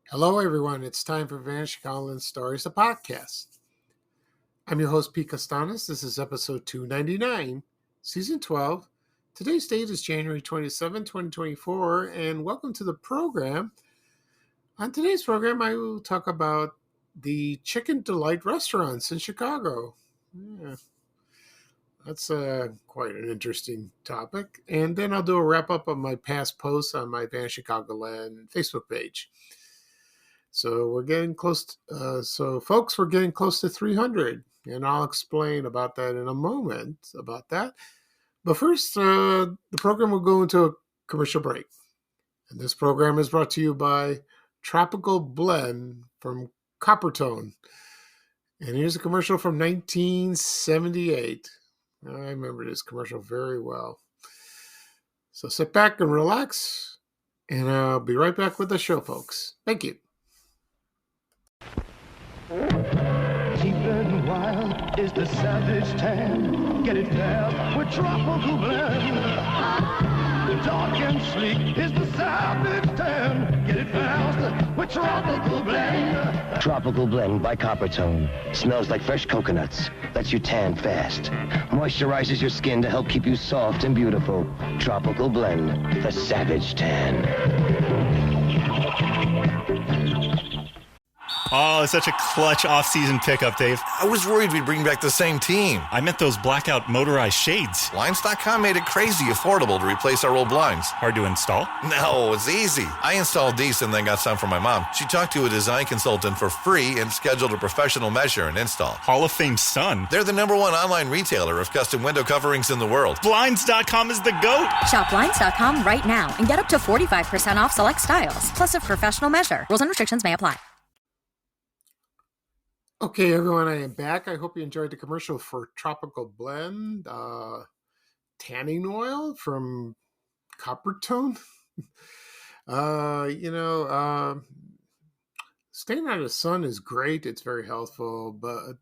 Hello, everyone. It's time for Vanishing Island Stories, the podcast. I'm your host, Pete Costanis. This is episode 299, season 12. Today's date is January 27, 2024, and welcome to the program. On today's program, I will talk about the Chicken Delight restaurants in Chicago. Yeah, that's quite an interesting topic. And then I'll do a wrap-up of my past posts on my Vanishing Chicagoland Facebook page. So we're getting close. Folks, we're getting close to 300, and I'll explain about that in a moment. But first, the program will go into a commercial break, and this program is brought to you by Tropical Blend from Coppertone. And here's a commercial from 1978. I remember this commercial very well. So sit back and relax, and I'll be right back with the show, folks. Thank you. Deep and wild is the savage tan. Get it fast with Tropical Blend. Dark and sleek is the savage tan. Get it fast with Tropical Blend. Tropical Blend by Coppertone. Smells like fresh coconuts. Lets you tan fast. Moisturizes your skin to help keep you soft and beautiful. Tropical Blend, the savage tan. Oh, it's such a clutch off-season pickup, Dave. I was worried we'd bring back the same team. I meant those blackout motorized shades. Blinds.com made it crazy affordable to replace our old blinds. Hard to install? No, it's easy. I installed these and then got some for my mom. She talked to a design consultant for free and scheduled a professional measure and install. Hall of Fame son. They're the #1 online retailer of custom window coverings in the world. Blinds.com is the GOAT. Shop Blinds.com right now and get up to 45% off select styles, plus a professional measure. Rules and restrictions may apply. Okay, everyone, I am back. I hope you enjoyed the commercial for Tropical Blend, tanning oil from Coppertone. Staying out of the sun is great. It's very healthful, but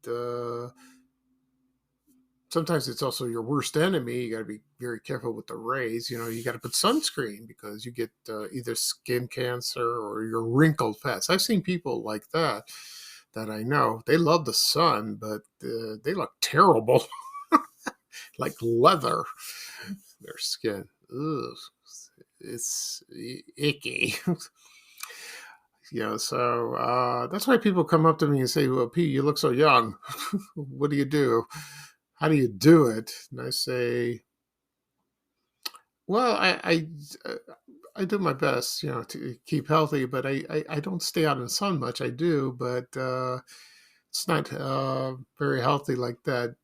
sometimes it's also your worst enemy. You got to be very careful with the rays. You got to put sunscreen because you get either skin cancer or you're wrinkled fast. I've seen people like that I know. They love the sun, but they look terrible. Like leather. Their skin. Ugh. It's icky. So that's why people come up to me and say, well, Pete, you look so young. What do you do? How do you do it? And I say, well, I do my best, to keep healthy, but I don't stay out in the sun much. I do, but it's not very healthy like that.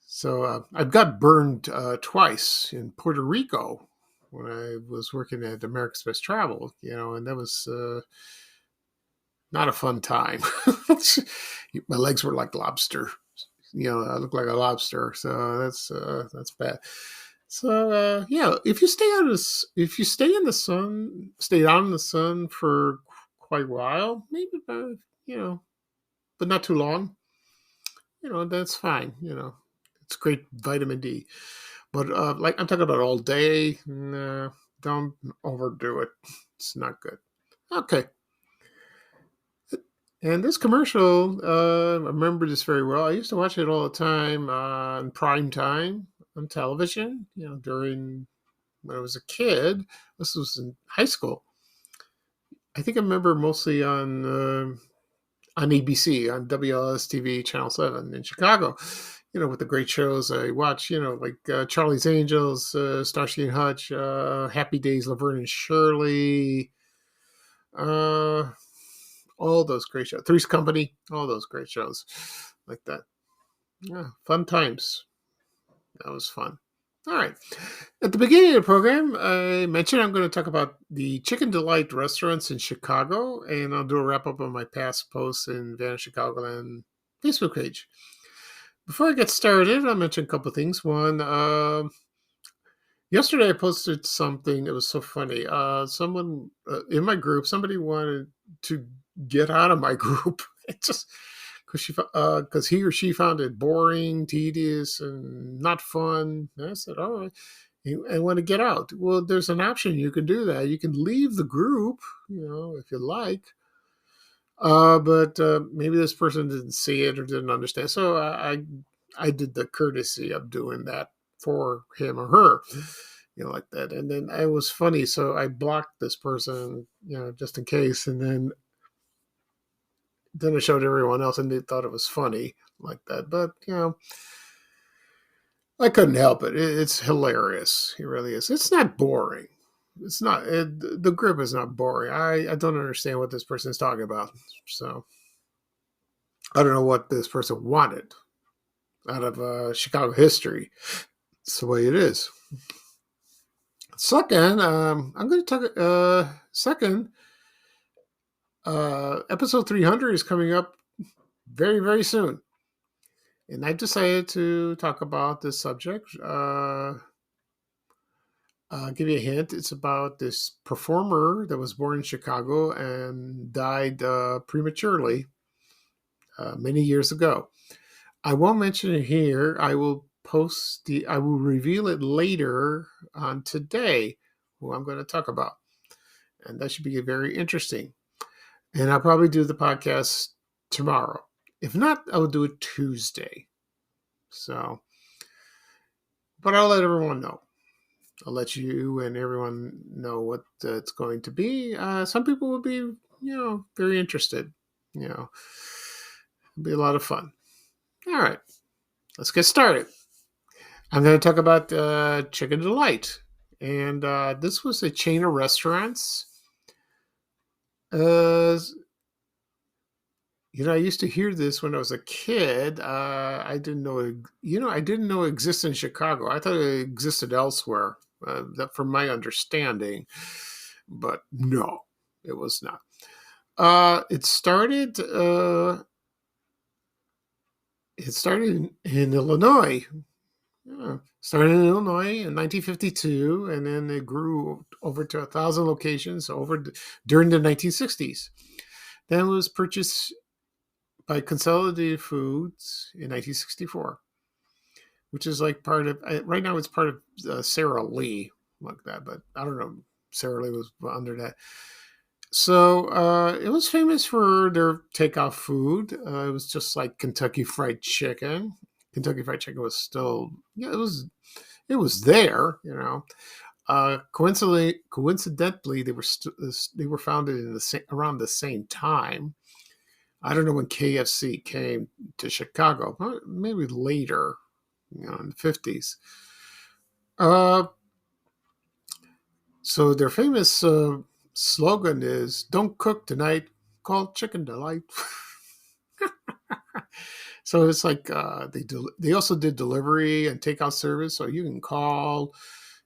So I've got burned twice in Puerto Rico when I was working at American Express Travel, and that was not a fun time. My legs were like lobster. I look like a lobster, so that's bad. So if you stay out in the sun, stay out in the sun for quite a while, maybe about, but not too long, that's fine. It's great vitamin D. But like I'm talking about all day, nah, don't overdo it. It's not good. Okay. And this commercial, I remember this very well. I used to watch it all the time on prime time on television, during when I was a kid. This was in high school. I think I remember mostly on ABC, on WLS-TV Channel 7 in Chicago, with the great shows I watch, like Charlie's Angels, Starsky and Hutch, Happy Days, Laverne and Shirley, all those great shows. Three's Company, all those great shows like that. Yeah, fun times. That was fun. All right. At the beginning of the program, I mentioned I'm going to talk about the Chicken Delight restaurants in Chicago, and I'll do a wrap up on my past posts in Vanish Chicagoland Facebook page. Before I get started, I'll mention a couple of things. One, yesterday I posted something that was so funny. Someone in my group, somebody wanted to get out of my group. It just because he or she found it boring, tedious, and not fun. And I said, "All right, I want to get out." Well, there's an option you can do that. You can leave the group, if you like. But maybe this person didn't see it or didn't understand. So I did the courtesy of doing that for him or her, like that. And then it was funny. So I blocked this person, just in case. And then I showed everyone else and they thought it was funny like that. But, I couldn't help it. It's hilarious. It really is. It's not boring. It's not. The group is not boring. I don't understand what this person is talking about. So I don't know what this person wanted out of Chicago history. It's the way it is. Second, I'm going to talk. Second, episode 300 is coming up very, very soon. And I decided to talk about this subject. I'll give you a hint. It's about this performer that was born in Chicago and died prematurely many years ago. I won't mention it here. I will reveal it later on today, who I'm going to talk about. And that should be very interesting. And I'll probably do the podcast tomorrow. If not, I will do it Tuesday. So, but I'll let everyone know. I'll let you and everyone know what it's going to be. Some people will be, very interested. It'll be a lot of fun. All right, let's get started. I'm going to talk about Chicken Delight. And this was a chain of restaurants. I used to hear this when I was a kid. I didn't know it existed in Chicago. I thought it existed elsewhere, that from my understanding. But no, it was not. It started in Illinois. Started in Illinois in 1952, and then it grew over to 1,000 locations during the 1960s. Then it was purchased by Consolidated Foods in 1964, which is like part of, right now it's part of Sara Lee, like that, but I don't know, Sara Lee was under that. So it was famous for their takeout food. It was just like Kentucky Fried Chicken. Kentucky Fried Chicken was still, it was there, Coincidentally, they were founded in around the same time. I don't know when KFC came to Chicago, maybe later, in the 50s. So their famous slogan is, "Don't cook tonight, call Chicken Delight." So it's like they also did delivery and takeout service, so you can call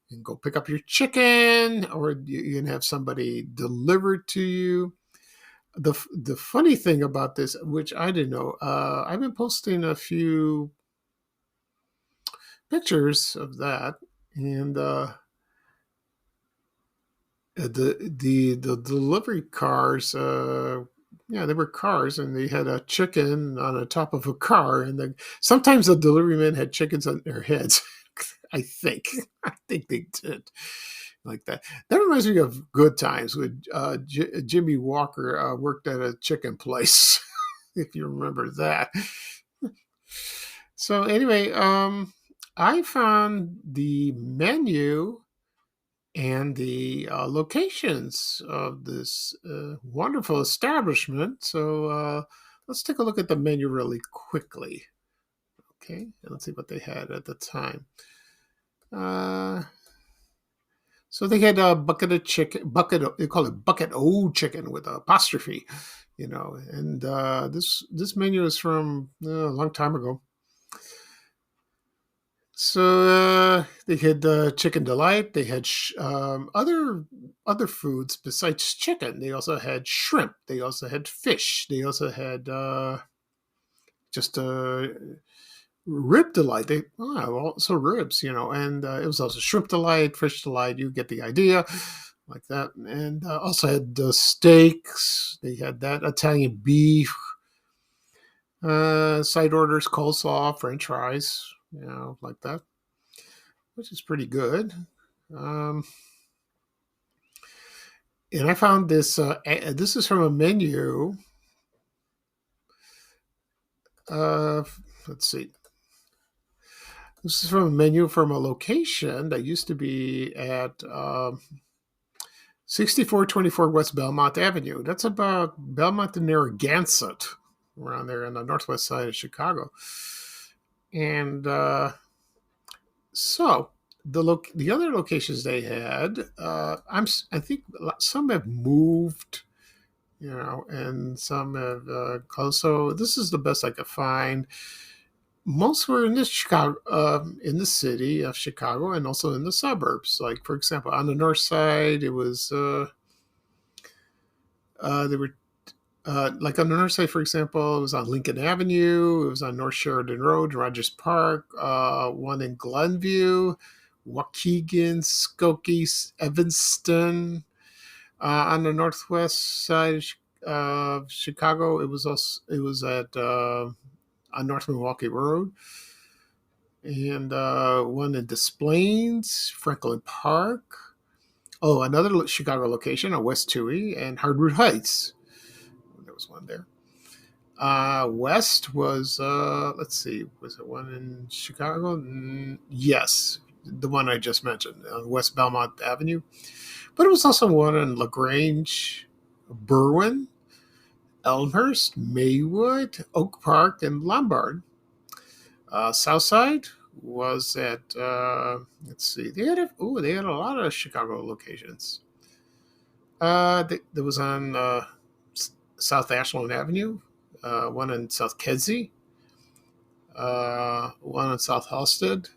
and go pick up your chicken, or you can have somebody delivered to you. The funny thing about this, which I didn't know, I've been posting a few pictures of that, and the delivery cars, they were cars, and they had a chicken on the top of a car, and sometimes the delivery men had chickens on their heads. I think they did. Like that. That reminds me of good times when Jimmy Walker worked at a chicken place, if you remember that. So anyway, I found the menu and the locations of this wonderful establishment. So let's take a look at the menu really quickly. Okay, and let's see what they had at the time. So they had a they call it bucket O chicken with apostrophe, and this menu is from a long time ago. So they had Chicken Delight. They had other foods besides chicken. They also had shrimp. They also had fish. They also had just Rib Delight. They also ribs, and it was also Shrimp Delight, Fish Delight. You get the idea, like that. And also had steaks. They had that Italian beef. Side orders, coleslaw, French fries, like that, which is pretty good. And I found this. This is from a menu. Let's see. This is from a menu from a location that used to be at 6424 West Belmont Avenue. That's about Belmont to Narragansett, around there on the northwest side of Chicago. And so the other locations they had, I think some have moved, and some have closed. So this is the best I could find. Most were in the city of Chicago, and also in the suburbs. Like, for example, on the north side, it was they were like on the north side, for example, it was on Lincoln Avenue. It was on North Sheridan Road, Rogers Park. One in Glenview, Waukegan, Skokie, Evanston. On the northwest side of Chicago, it was at on North Milwaukee Road, and one in Des Plaines, Franklin Park. Oh, another Chicago location on West Toohey and Hardwood Heights. There was one there. West was, let's see, was it one in Chicago? Yes, the one I just mentioned on West Belmont Avenue. But it was also one in LaGrange, Berwyn, Elmhurst, Maywood, Oak Park, and Lombard. Southside was at, let's see, they had a lot of Chicago locations. There was on South Ashland Avenue, one in South Kedzie, one in South Halsted,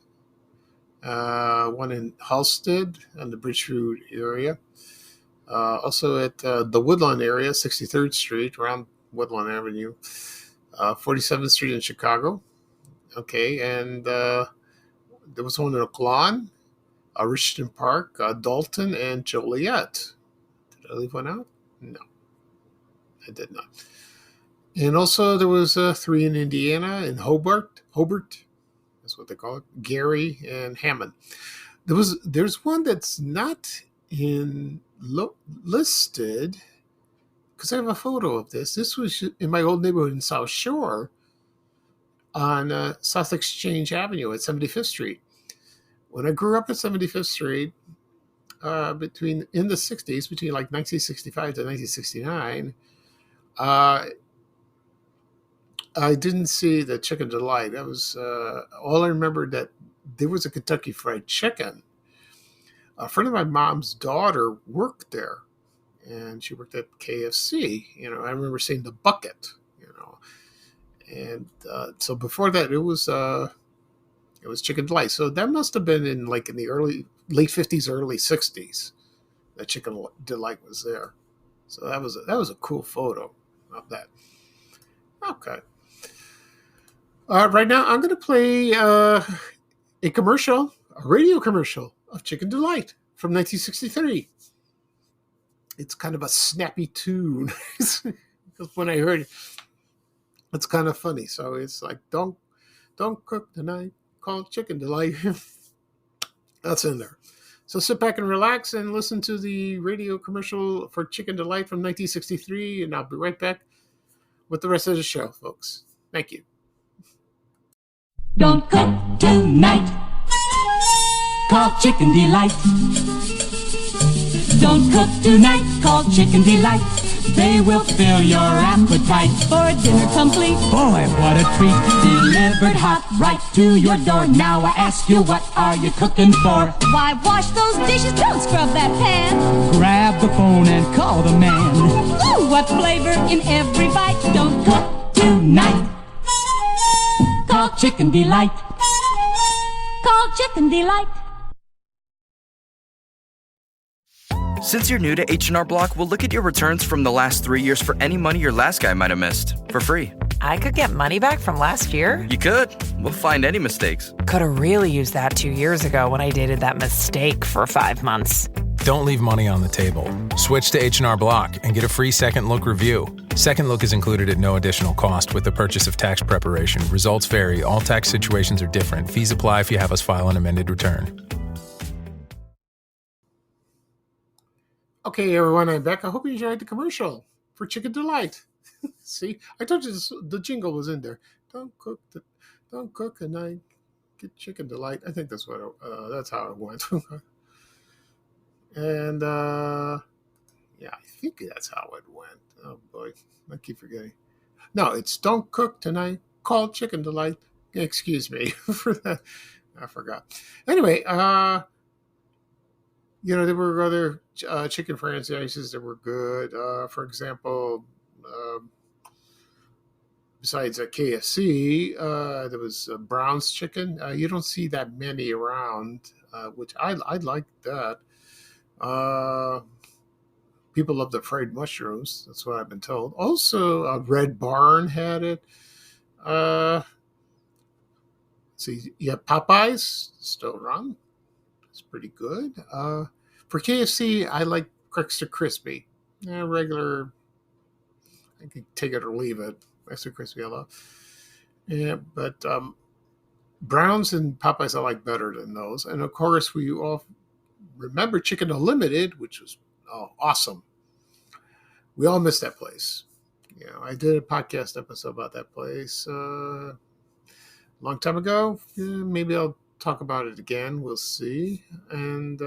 one in Halsted and the Bridgeview area. Also at the Woodlawn area, 63rd Street, around Woodlawn Avenue, 47th Street in Chicago. Okay, and there was one in Oak Lawn, Richardson Park, Dalton, and Joliet. Did I leave one out? No, I did not. And also there was 3 in Indiana, in Hobart, that's what they call it, Gary, and Hammond. There's one that's not listed, because I have a photo of this. This was in my old neighborhood in South Shore on South Exchange Avenue at 75th Street. When I grew up at 75th Street, in the 60s, between like 1965 to 1969, I didn't see the Chicken Delight. That was all I remember, that there was a Kentucky Fried Chicken. A friend of my mom's daughter worked there, and she worked at KFC. I remember seeing the bucket. And so before that, it was Chicken Delight. So that must have been in the late 50s, early 60s. That Chicken Delight was there. So that was a cool photo of that. Okay. Right now, I'm going to play a radio commercial of Chicken Delight from 1963. It's kind of a snappy tune. Because when I heard it, it's kind of funny. So it's like, don't cook tonight, call Chicken Delight. That's in there. So sit back and relax and listen to the radio commercial for Chicken Delight from 1963, and I'll be right back with the rest of the show, folks. Thank you. Don't cook tonight, call Chicken Delight. Don't cook tonight, call Chicken Delight. They will fill your appetite for a dinner complete. Boy, what a treat. Delivered hot right to your door. Now I ask you, what are you cooking for? Why, wash those dishes, don't scrub that pan. Grab the phone and call the man. Ooh, what flavor in every bite. Don't cook tonight, call Chicken Delight. Call Chicken Delight. Since you're new to H&R Block, we'll look at your returns from the last 3 years for any money your last guy might have missed for free. I could get money back from last year? You could. We'll find any mistakes. Could have really used that 2 years ago when I dated that mistake for 5 months. Don't leave money on the table. Switch to H&R Block and get a free second look review. Second look is included at no additional cost with the purchase of tax preparation. Results vary. All tax situations are different. Fees apply if you have us file an amended return. Okay, everyone, I'm back. I hope you enjoyed the commercial for Chicken Delight. See, I told you the jingle was in there. Don't cook and I get Chicken Delight. I think that's that's how it went. And yeah, I think that's how it went. Oh boy, I keep forgetting. No, it's don't cook tonight. Call Chicken Delight. Excuse me for that. I forgot. Anyway, there were other chicken franchises that were good. For example, besides KFC, there was Brown's Chicken. You don't see that many around, which I like that. People love the fried mushrooms. That's what I've been told. Also, Red Barn had it. See, you have Popeyes still around. It's pretty good. For KFC, I like Extra Crispy. Regular, I can take it or leave it. Extra Crispy I love. Yeah, but Browns and Popeyes I like better than those. And of course, we all remember Chicken Unlimited, which was awesome. We all miss that place. I did a podcast episode about that place a long time ago. Maybe I'll talk about it again. We'll see. And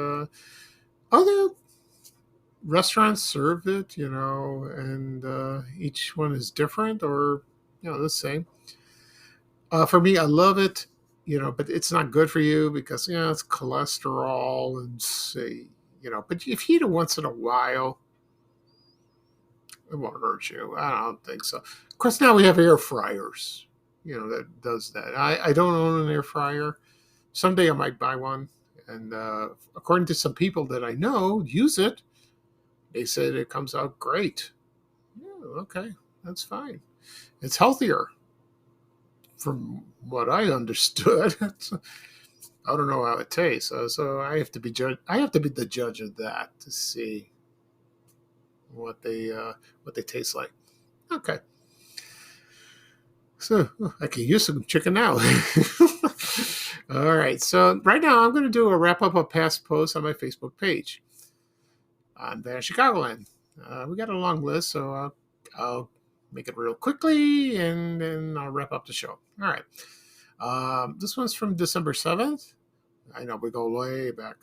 other restaurants serve it, and each one is different or, the same. For me, I love it, but it's not good for you because, it's cholesterol and but if you eat it once in a while, it won't hurt you. I don't think so. Of course, now we have air fryers, that does that. I don't own an air fryer. Someday I might buy one. And according to some people that I know use it, they said it comes out great. Yeah, okay, that's fine. It's healthier, from what I understood. I don't know how it tastes, so I have to be the judge of that to see what they taste like. Okay, so I can use some chicken now. All right, so right now I'm going to do a wrap-up of past posts on my Facebook page on Van Chicagoland. We got a long list, so I'll make it real quickly, and then I'll wrap up the show. All right. This one's from December 7th. I know we go way back.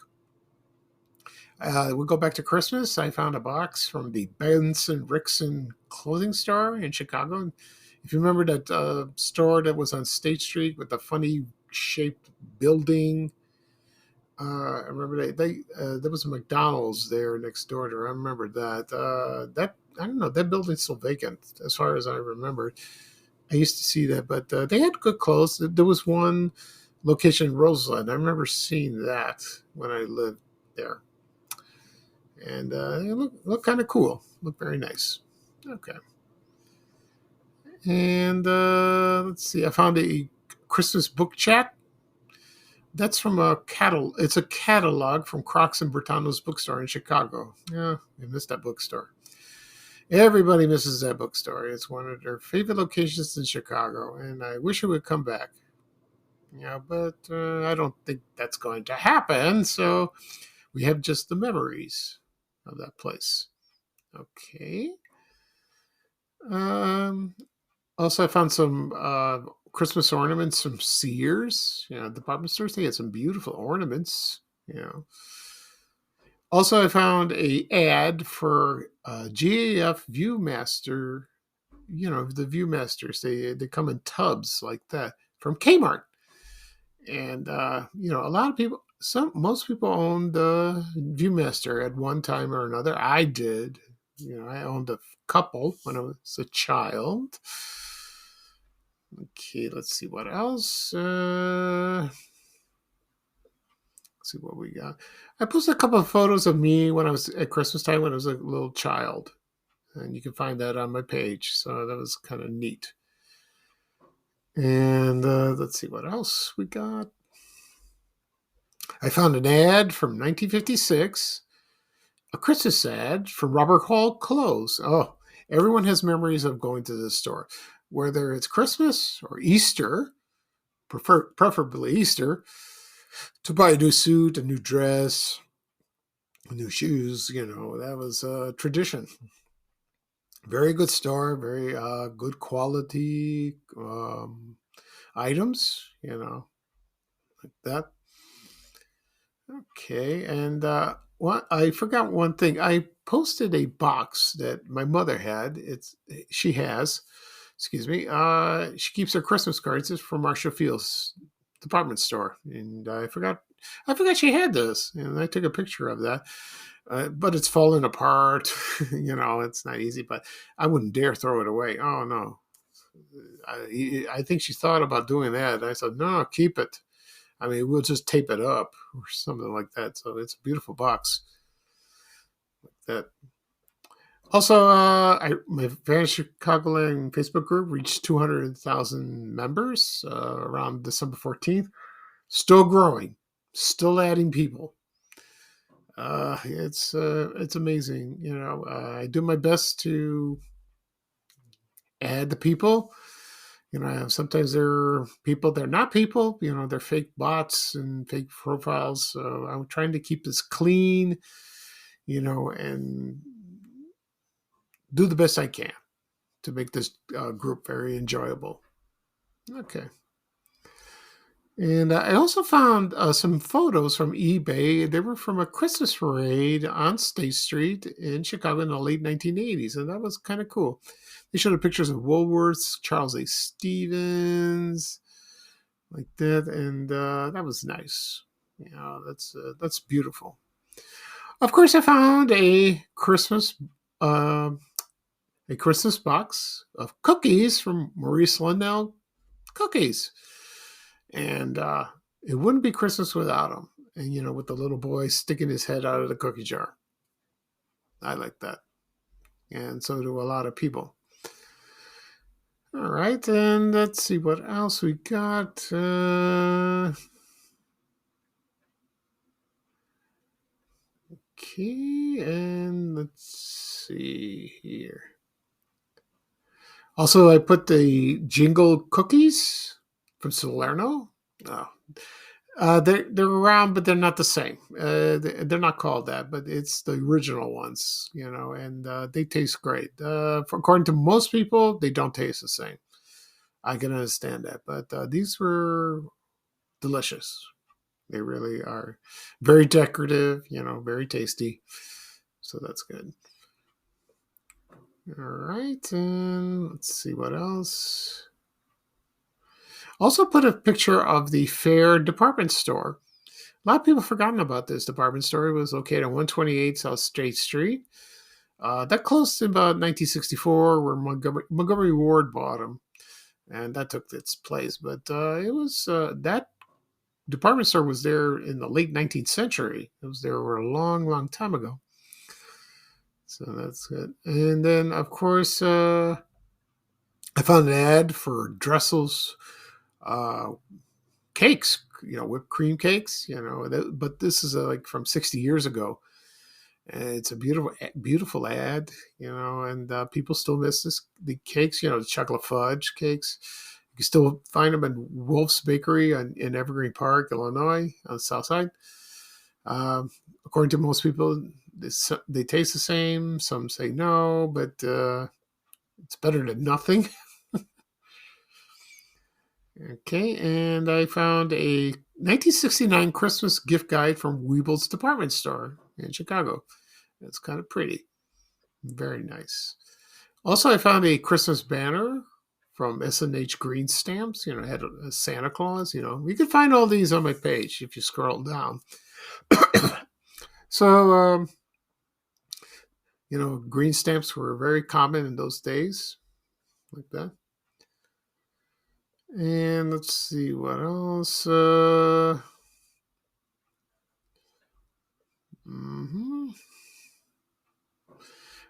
We go back to Christmas. I found a box from the Benson Rickson clothing store in Chicago. If you remember that store that was on State Street with the funny shaped building, I remember there was a McDonald's there next door to her. I remember that. I don't know, that building's still vacant as far as I remember. I used to see that, but they had good clothes. There was one location in Roseland. I remember seeing that when I lived there, and it looked kind of cool. Looked very nice. Okay. And let's see. I found a Christmas book chat. That's from It's a catalog from Crocs and Bertano's bookstore in Chicago. Yeah, I missed that bookstore. Everybody misses that bookstore. It's one of their favorite locations in Chicago, and I wish it would come back. But I don't think that's going to happen. So we have just the memories of that place. Okay. Also, I found some Christmas ornaments from Sears. Department stores. They had some beautiful ornaments. Also, I found a ad for GAF Viewmaster. The Viewmasters. They come in tubs like that from Kmart. And a lot of people, most people owned Viewmaster at one time or another. I did. I owned a couple when I was a child. Okay, let's see what else. Let's see what we got. I posted a couple of photos of me when I was at Christmas time when I was a little child. And you can find that on my page. So that was kind of neat. And let's see what else we got. I found an ad from 1956, a Christmas ad from Robert Hall Clothes. Oh, everyone has memories of going to this store, whether it's Christmas or Easter, preferably Easter, to buy a new suit, a new dress, new shoes. That was a tradition. Very good store, very good quality items, like that. Okay, and I forgot one thing. I posted a box that my mother had. She keeps her Christmas cards. It's from Marshall Field's department store, and I forgot she had this, and I took a picture of that. But it's falling apart. It's not easy, but I wouldn't dare throw it away. Oh no. I think she thought about doing that. I said, no, keep it. I mean, we'll just tape it up or something like that. So it's a beautiful box. Like that. Also, my Vanish Chicagoland Facebook group reached 200,000 members around December 14th. Still growing, still adding people. It's amazing. I do my best to add the people. Sometimes they're people, they're not people. They're fake bots and fake profiles. So I'm trying to keep this clean, and do the best I can to make this group very enjoyable. Okay. And I also found some photos from eBay. They were from a Christmas parade on State Street in Chicago in the late 1980s, and that was kind of cool. They showed pictures of Woolworths, Charles A. Stevens, like that, and that was nice. That's beautiful. Of course, I found a Christmas box of cookies from Maurice Lindell Cookies. And it wouldn't be Christmas without them. And, with the little boy sticking his head out of the cookie jar. I like that. And so do a lot of people. All right. And let's see what else we got. Okay. And let's see here. Also, I put the Jingle cookies from Salerno. They're around, but they're not the same. They're not called that, but it's the original ones, and they taste great. According to most people, they don't taste the same. I can understand that, but these were delicious. They really are very decorative, very tasty. So that's good. All right, and let's see what else. Also put a picture of the Fair department store. A lot of people have forgotten about this department store. It was located on 128 South State Street. That closed in about 1964, where Montgomery Ward bought them, and that took its place. But it was that department store was there in the late 19th century. It was there for a long, long time ago. So that's good. And then, of course, I found an ad for Dressel's cakes, whipped cream cakes, but this is like from 60 years ago. And it's a beautiful ad, and people still miss the cakes, the chocolate fudge cakes. You can still find them in Wolf's Bakery in Evergreen Park, Illinois, on the south side. According to most people, they taste the same. Some say no, but it's better than nothing. Okay, and I found a 1969 Christmas gift guide from Weeble's department store in Chicago. It's kind of pretty. Very nice. Also, I found a Christmas banner from S&H Green Stamps. It had a Santa Claus. You can find all these on my page if you scroll down. So, green stamps were very common in those days, like that. And let's see what else. Mm-hmm.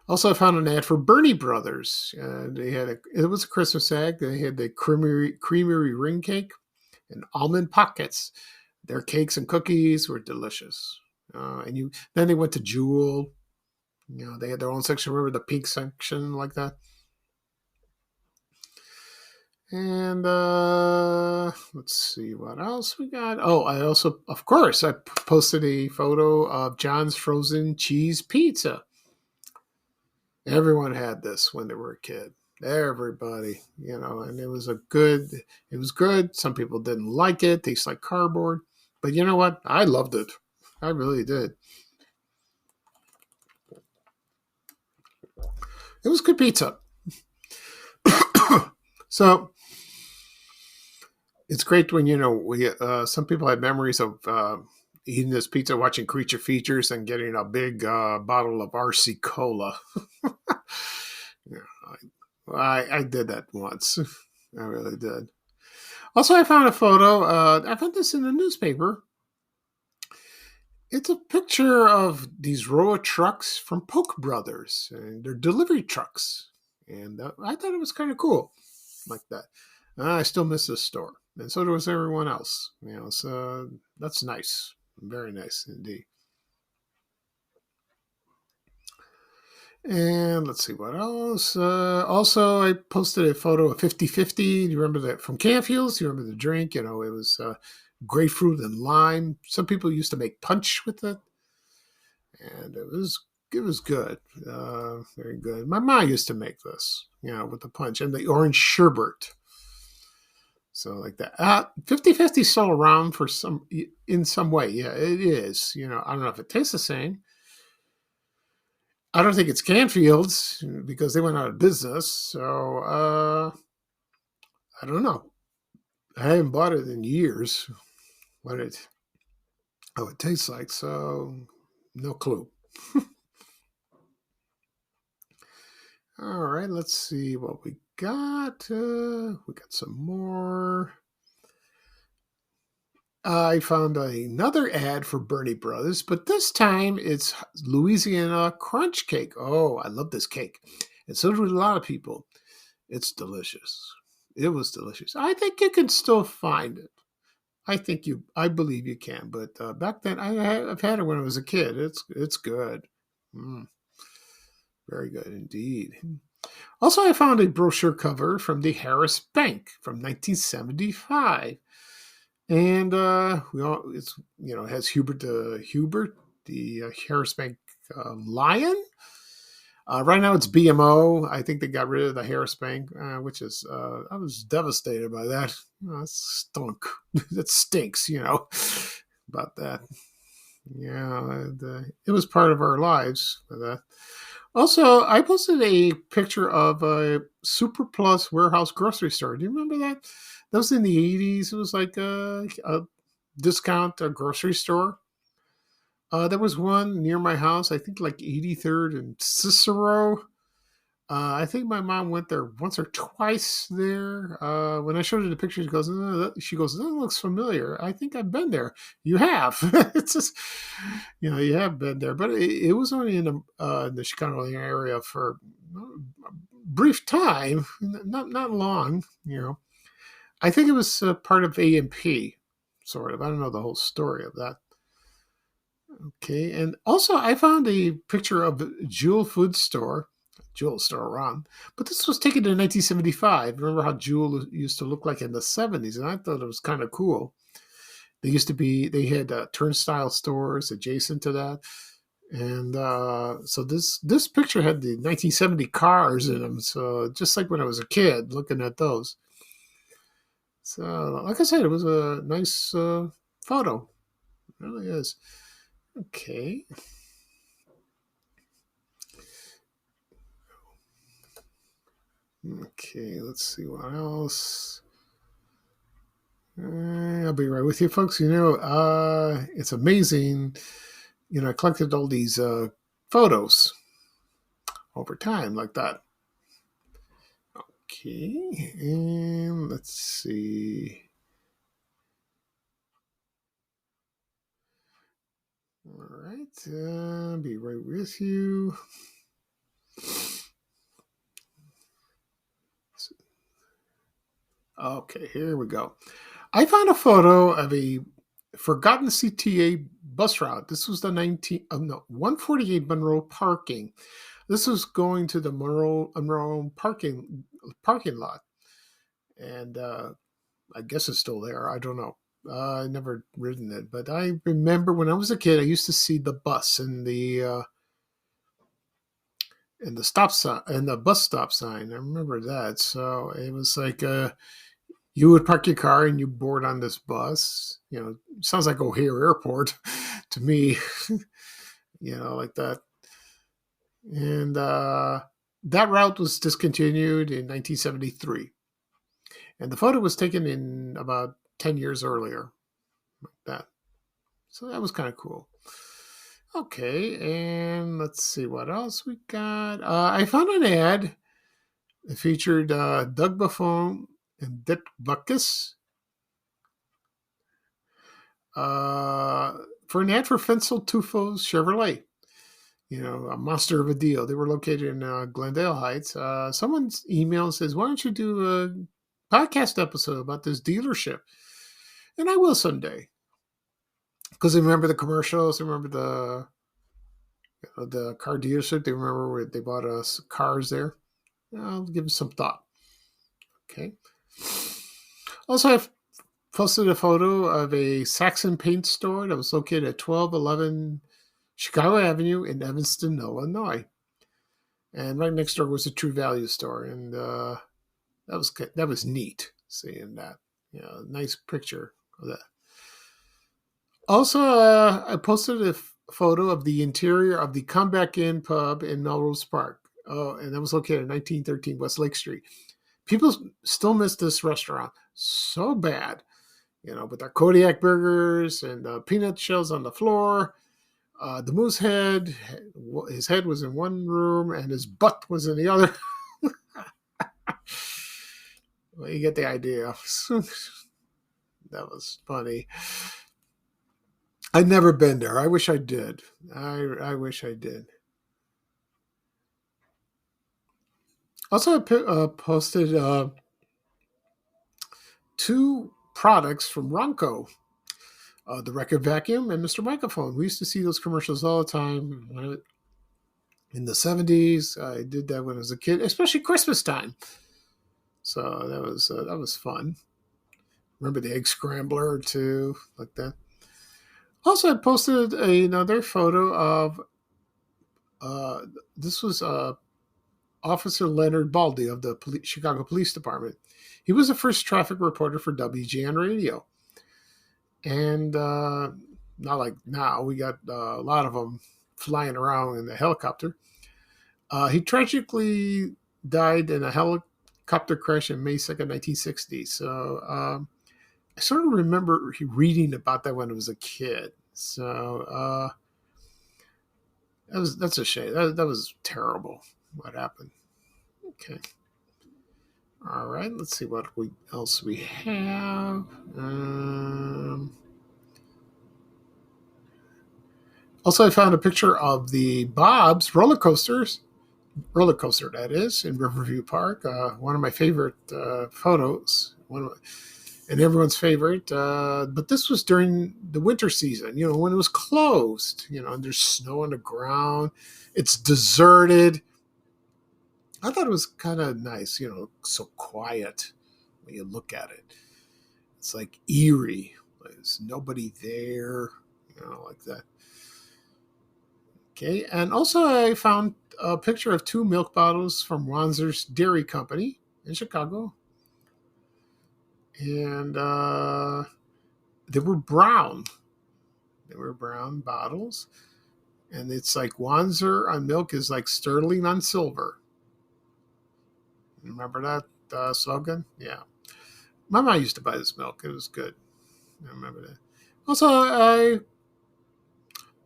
Also, I found an ad for Bernie Brothers. It was a Christmas ad. They had the creamery ring cake and almond pockets. Their cakes and cookies were delicious. Then they went to Jewel. They had their own section. Remember the pink section like that? And let's see what else we got. Oh, I also, of course, I posted a photo of John's frozen cheese pizza. Everyone had this when they were a kid. Everybody, and it was good. Some people didn't like it. Tastes like cardboard. But you know what? I loved it. I really did. It was good pizza. So it's great when, some people have memories of eating this pizza, watching Creature Features, and getting a big bottle of RC Cola. I did that once. I really did. Also, I found a photo. I found this in the newspaper. It's a picture of these row of trucks from Polk Brothers, and they're delivery trucks. And I thought it was kind of cool, like that. I still miss this store, and so does everyone else. So that's nice, very nice indeed. And let's see what else. Also, I posted a photo of 50-50. Do you remember that from Canfield's? Do you remember the drink? It was grapefruit and lime. Some people used to make punch with it, and it was good, very good. My mom used to make this, with the punch and the orange sherbet. So like that. 50-50 is still around in some way. Yeah, it is. I don't know if it tastes the same. I don't think it's Canfield's because they went out of business. So I don't know. I haven't bought it in years. How it tastes like. So no clue. All right, let's see what we got. We got some more. I found another ad for Bernie Brothers, but this time it's Louisiana Crunch Cake. Oh, I love this cake. And so do a lot of people. It's delicious. It was delicious. I think you can still find it. I believe you can. But back then, I've had it when I was a kid. It's good. Very good indeed. Also, I found a brochure cover from the Harris Bank from 1975. And it has Hubert, the Harris Bank Lion. Right now it's BMO. I think they got rid of the Harris Bank, which is I was devastated by that. It stunk. It stinks, about that. Yeah, it was part of our lives. Also, I posted a picture of a Super Plus warehouse grocery store. Do you remember that? That was in the 80s. It was like a discount grocery store. There was one near my house, I think like 83rd and Cicero. I think my mom went there once or twice there. When I showed her the picture, she goes, that looks familiar. I think I've been there. You have. It's just, you have been there. But it was only in the Chicago area for a brief time, not long, I think it was part of A&P, sort of. I don't know the whole story of that. Okay, and also I found a picture of the Jewel Food Store. Jewel's still around, but this was taken in 1975. Remember how Jewel used to look like in the 70s, and I thought it was kind of cool. They had turnstile stores adjacent to that, and so this picture had the 1970 cars in them. So just like when I was a kid, looking at those. So, like I said, it was a nice photo. It really is. Okay. Okay, let's see what else. I'll be right with you, folks. It's amazing. I collected all these photos over time like that. Okay, and let's see. All right. Be right with you. Okay, here we go. I found a photo of a forgotten CTA bus route. This was the 148 Monroe parking. This was going to the Monroe parking lot, and I guess it's still there. I don't know. I never ridden it, but I remember when I was a kid, I used to see the bus and the stop sign and the bus stop sign. I remember that. So it was like you would park your car and you board on this bus. You know, sounds like O'Hare Airport to me. You know, like that. And that route was discontinued in 1973. And the photo was taken in about 10 years earlier. Like that. So that was kind of cool. Okay, and let's see what else we got. I found an ad that featured Doug Buffon and Dick Butkus for an ad for Fensel Tufos Chevrolet. You know, a monster of a deal. They were located in Glendale Heights. Someone's email says, why don't you do a podcast episode about this dealership? And I will someday. Because I remember the commercials. I remember the car dealership. They remember where they bought us cars there. I'll give it some thought. Okay. Also, I've posted a photo of a Saxon paint store that was located at 1211 Chicago Avenue in Evanston, Illinois. And right next door was a True Value store. And that was neat seeing that. You know, nice picture of that. Also, I posted a photo of the interior of the Comeback Inn pub in Melrose Park. Oh, and that was located at 1913 West Lake Street. People still miss this restaurant so bad, you know, with their Kodiak burgers and peanut shells on the floor. The moose head, his head was in one room and his butt was in the other. Well, you get the idea. That was funny. I'd never been there. I wish I did. I wish I did. Also, I posted 2 products from Ronco, the record vacuum and Mr. Microphone. We used to see those commercials all the time in the 70s. I did that when I was a kid, especially Christmas time. So that was fun. Remember the egg scrambler too, like that. Also, I posted another photo of this was Officer Leonard Baldy of the Chicago Police Department. He was the first traffic reporter for WGN Radio. And not like now, we got a lot of them flying around in the helicopter. He tragically died in a helicopter crash on May 2nd, 1960. So I sort of remember reading about that when I was a kid. So that's a shame. That was terrible what happened. Okay. All right. Let's see what else we have. Also, I found a picture of the Bob's roller coaster, that is, in Riverview Park. One of my favorite photos. And everyone's favorite. But this was during the winter season, you know, when it was closed, you know, and there's snow on the ground. It's deserted. I thought it was kind of nice, you know, so quiet when you look at it. It's like eerie. There's nobody there, you know, like that. Okay. And also I found a picture of 2 milk bottles from Wanzer's Dairy Company in Chicago. And they were brown. They were brown bottles. And it's like Wanzer on milk is like Sterling on silver. Remember that slogan? Yeah. My mom used to buy this milk. It was good. I remember that. Also, I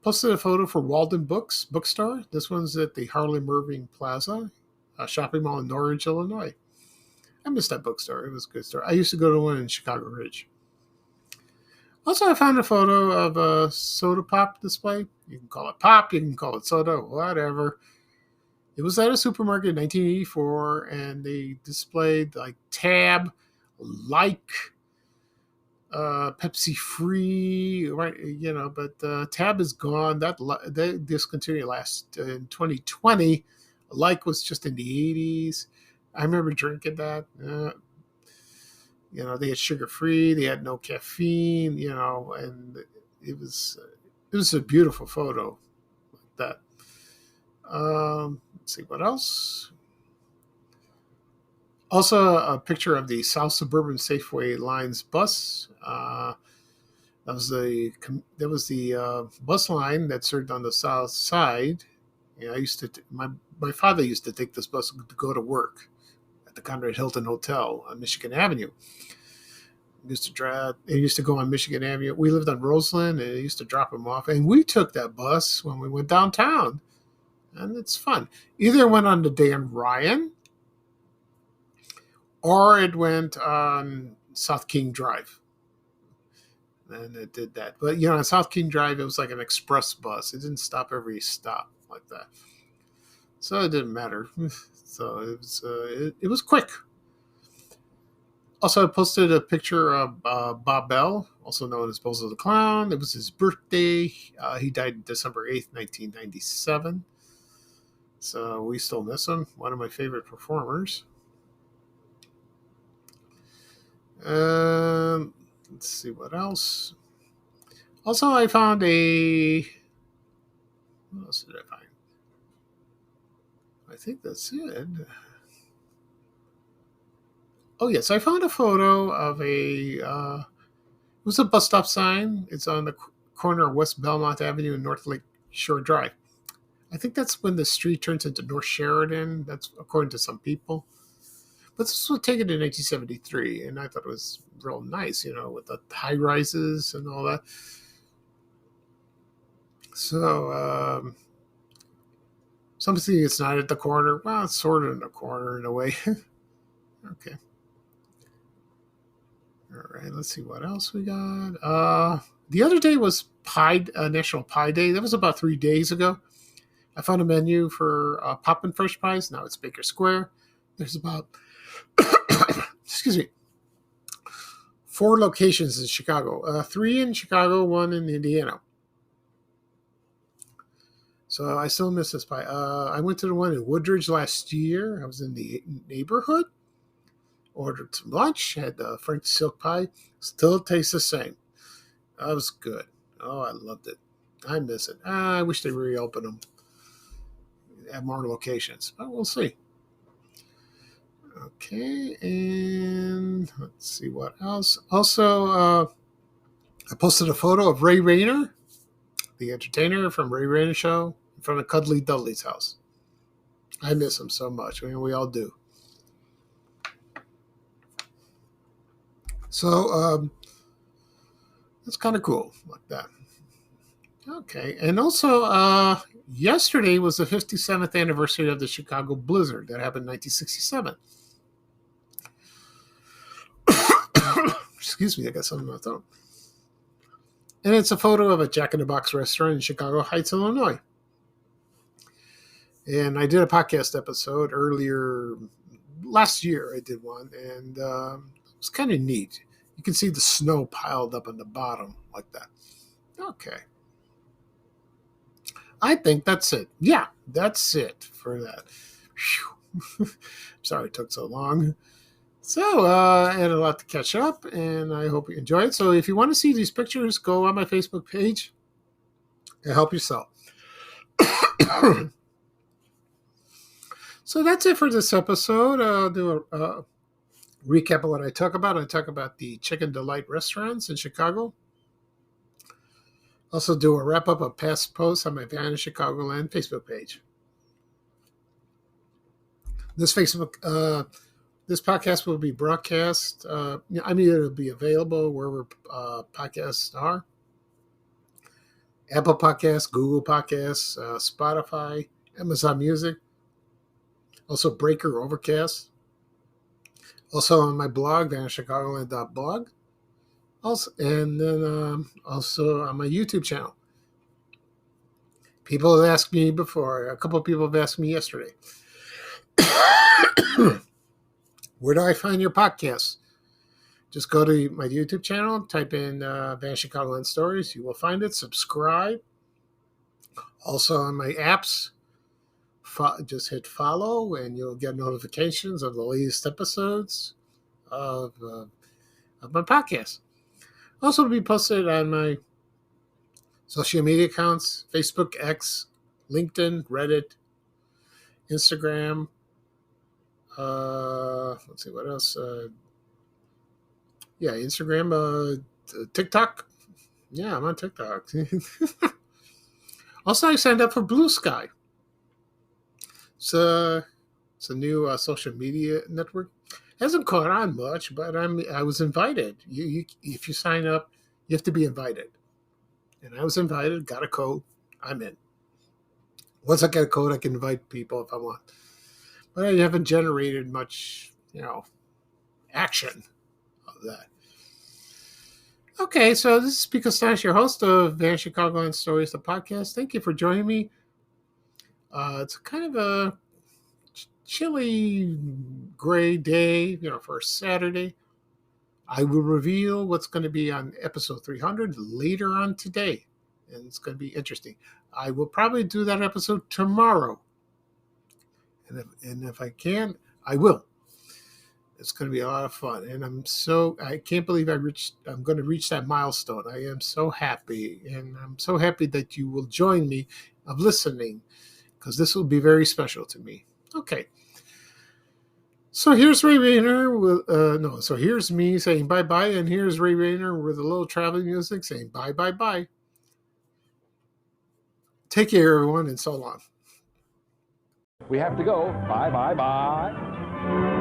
posted a photo for Walden Books bookstore. This one's at the Harlem Irving Plaza, a shopping mall in Norridge, Illinois. I missed that bookstore. It was a good store. I used to go to one in Chicago Ridge. Also, I found a photo of a soda pop display. You can call it pop, you can call it soda, whatever. It was at a supermarket in 1984, and they displayed like Tab, like Pepsi Free, right? But Tab is gone. They discontinued last in 2020. Like was just in the 80s. I remember drinking that. They had sugar free. They had no caffeine. And it was a beautiful photo like that. Let's see what else. Also, a picture of the South Suburban Safeway Lines bus. That was the bus line that served on the south side. I used to. My father used to take this bus to go to work at the Conrad Hilton Hotel on Michigan Avenue. He used to go on Michigan Avenue. We lived on Roseland, and he used to drop him off. And we took that bus when we went downtown, and it's fun. Either it went on the Dan Ryan, or it went on South King Drive. And it did that. But, on South King Drive, it was like an express bus. It didn't stop every stop like that. So it didn't matter. So it was quick. Also, I posted a picture of Bob Bell, also known as Bozo the Clown. It was his birthday. He died December 8th, 1997. So we still miss him. One of my favorite performers. Let's see what else. Also, I found what else did I find? I think that's it. Oh, yes, I found a photo of it was a bus stop sign. It's on the corner of West Belmont Avenue and North Lake Shore Drive. I think that's when the street turns into North Sheridan. That's according to some people. But this was taken in 1973, and I thought it was real nice, with the high rises and all that. So, something it's not at the corner. Well, it's sort of in the corner in a way. Okay. All right, let's see what else we got. The other day was National Pie Day. That was about 3 days ago. I found a menu for Poppin' Fresh Pies. Now it's Baker Square. There's about, 4 locations in Chicago. 3 in Chicago, 1 in Indiana. So I still miss this pie. I went to the one in Woodridge last year. I was in the neighborhood. Ordered some lunch. Had the French silk pie. Still tastes the same. That was good. Oh, I loved it. I miss it. I wish they reopened them. Have more locations. But we'll see. Okay, and let's see what else. Also, I posted a photo of Ray Rayner, the entertainer from Ray Rayner Show, in front of Cuddly Dudley's house. I miss him so much. I mean, we all do. So, that's kind of cool, like that. Okay, and also, yesterday was the 57th anniversary of the Chicago Blizzard that happened in 1967. Excuse me, I got something in my throat. And it's a photo of a Jack in the Box restaurant in Chicago Heights, Illinois. And I did a podcast episode earlier last year. I did one, and it was kind of neat. You can see the snow piled up on the bottom like that. Okay. I think that's it. Yeah, that's it for that. Sorry it took so long. So I had a lot to catch up, and I hope you enjoy it. So if you want to see these pictures, go on my Facebook page and help yourself. So that's it for this episode. I'll do a recap of what I talk about. I talk about the Chicken Delight restaurants in Chicago. Also do a wrap-up of past posts on my Van Chicagoland Facebook page. This podcast will be broadcast. It'll be available wherever podcasts are. Apple Podcasts, Google Podcasts, Spotify, Amazon Music. Also Breaker, Overcast. Also on my blog, vanchicagoland.blog. Also, and then also on my YouTube channel. People have asked me before. A couple of people have asked me yesterday. Where do I find your podcasts? Just go to my YouTube channel, type in Vanishing Chicagoland Stories. You will find it. Subscribe. Also on my apps, just hit follow, and you'll get notifications of the latest episodes of my podcast. Also, be posted on my social media accounts: Facebook, X, LinkedIn, Reddit, Instagram. Let's see what else. Instagram, TikTok. Yeah, I'm on TikTok. Also, I signed up for Blue Sky. It's a new social media network. Hasn't caught on much, but I was invited. If you sign up, you have to be invited. And I was invited, got a code, I'm in. Once I get a code, I can invite people if I want. But I haven't generated much, action of that. Okay, so this is Pete Costache, your host of Vanishing Chicagoland Stories, the podcast. Thank you for joining me. It's kind of a chilly, gray day, for a Saturday. I will reveal what's going to be on episode 300 later on today, and it's going to be interesting. I will probably do that episode tomorrow, and if I can, I will. It's going to be a lot of fun, and I can't believe I'm going to reach that milestone. I am so happy, and I'm so happy that you will join me of listening, because this will be very special to me. Okay. So here's Ray Rayner so here's me saying bye-bye, and here's Ray Rayner with a little traveling music saying bye-bye-bye. Take care, everyone, and so long. We have to go. Bye-bye-bye.